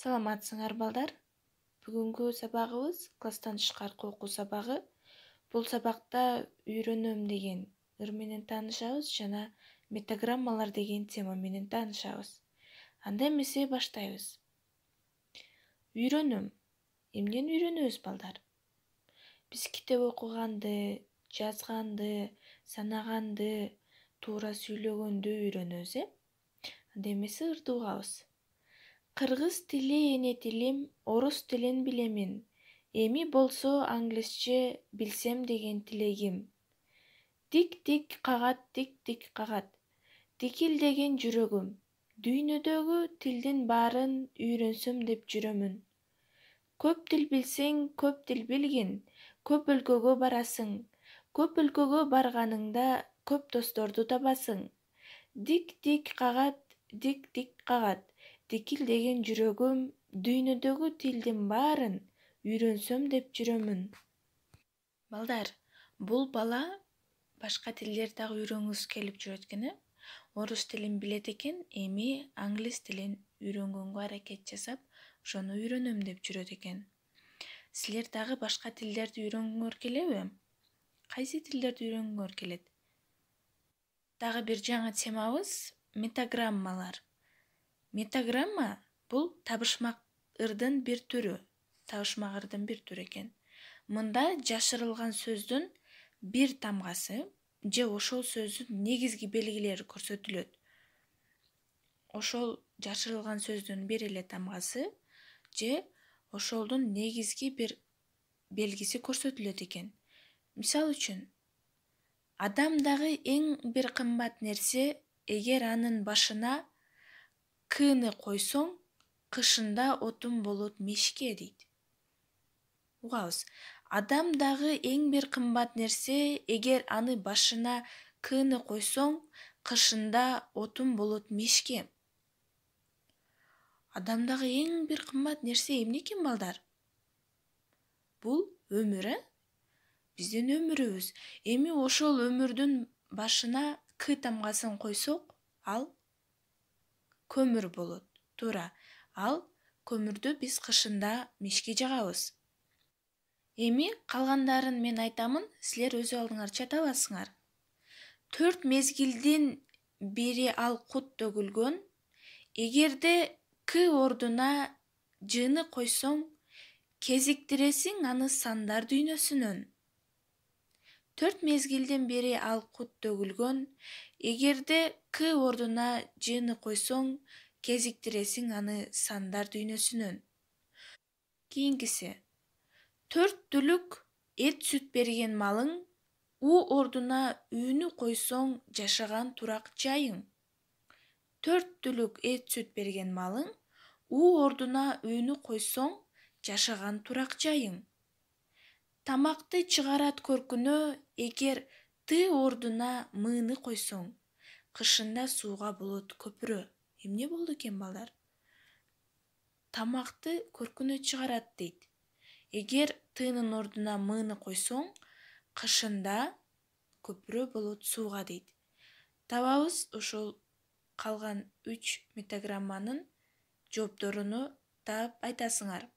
Саламатсыңар балдар. Бүгүнкү сабагыбыз класстан тышкаркы окуу сабагы. Бул сабакта үйрөнөм деген ыр менен таанышабыз жана метаграммалар деген тема менен таанышабыз. Анда эмесе баштайбыз. Үйрөнөм. Эмнен үйрөнөбүз балдар? Биз китеп окуганды, жазганды, санаганды, туура сүйлөгөндү үйрөнөбүз, Анда эмесе ырды угабыз. Кыргыз тили эне тилим, орус тилин билемин. Эми болсо англисче билсем деген тилегим. Тик-тик кагат, тик-тик кагат. Дикилдеген жүрөгүм. Дүйнөдөгү тилдин баарын үйрөнсөм деп жүрөмүн. Көп тил билсең, көп тил билгин. Көп өлкөгө барасың. Көп өлкөгө барганыңда көп досторду табасың. Дик-дик кагат, дик-дик кагат. Дикилдеген жүрөгүм, дүйнөдөгү тилдин баарын үйрөнсөм деп жүрөмүн. Балдар, бул бала башка тилдерди дагы үйрөнгүсү келип жүрөт экен, Орус тилин билет экен, эми англис тилин үйрөнгөнгө аракет жасап, ошону үйрөнөм деп жүрөт экен. Силер дагы башка тилдерди үйрөнгүңөр келеби? Кайсы тилдерди үйрөнгүңөр келет? Дагы бир жаңы темабыз метаграммалар. Метаграмма бул табышмак ырдын бир түрү экен. Мында жашырылган сөздүн бир тамгасы же ошол сөздүн негизги белгилери көрсөтүлөт. Ошол жашырылган сөздүн бир эле тамгасы же ошолдун негизги бир белгиси көрсөтүлөт экен. Мисалы үчүн, адамдагы эң бир кымбат нерсе, эгер анын башына кыны койсоң, кышында отун болот мешке дейт. Угабыз. Адамдагы эң бир кымбат нерсе, эгер аны башына кыны койсоң, кышында отун болот мешке. Адамдагы эң бир кымбат нерсе эмне экен балдар? Бул өмүр, Биздин өмүрүбүз. Эми ошол өмүрдүн башына к тамгасын койсок, ал көмүр болот. Туура. Ал көмүрдү биз кышында мешке жагабыз. Эми калгандарын мен айтамын, силер өз алдыңарча табасыңар. 4 мезгилдин бири ал кут төгүлгөн. Эгерде к ордуна жыны койсоң, кезиктиресиң аны сандар дүйнөсүнөн. 4 мезгилдин бири ал кут төгүлгөн. Эгерде к ордуна жыны койсоң, кезиктиресиң аны сандар дүйнөсүнөн. Кийинкиси. 4 түлүк эт сүт берген малың, у ордуна үүнү койсоң, жашаган турак жайың. 4 түлүк эт сүт берген малың, у ордуна үүнү койсоң, жашаган турак жайың. Тамакты чыгарат көркүнө, эгер ты ордуна мыны койсоң, кышында сууга болот көпүрө. Эмне болду экен балдар? Тамакты көркүнө чыгарат дейт. Эгер тынын ордуна мыны койсоң, кышында көпүрө болот сууга дейт. Табабыз ошол калган 3 метаграмманын жоопторуну таап айтасыңар.